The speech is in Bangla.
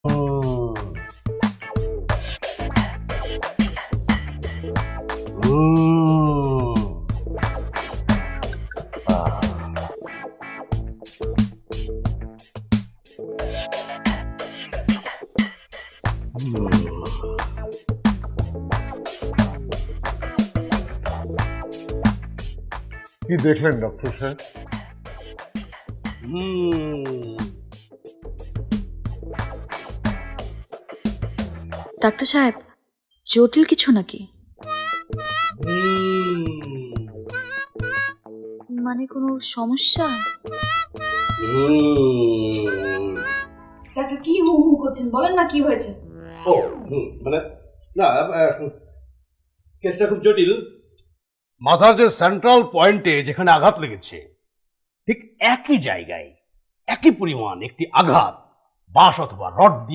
কি দেখলেন ডক্টর সাহেব? ডাক্তার সাহেব, জটিল কিছু নাকি? মানে কোনো সমস্যা? ডাক্তার কি হু হু করছেন, বলেন না কি হয়েছে? ও মানে না, কেসটা খুব জটিল। মাথার যে সেন্ট্রাল পয়েন্টে যেখানে আঘাত লেগেছে ঠিক একই জায়গায় একই পরিমাণ একটি আঘাত বাঁশ অথবা রড দিয়ে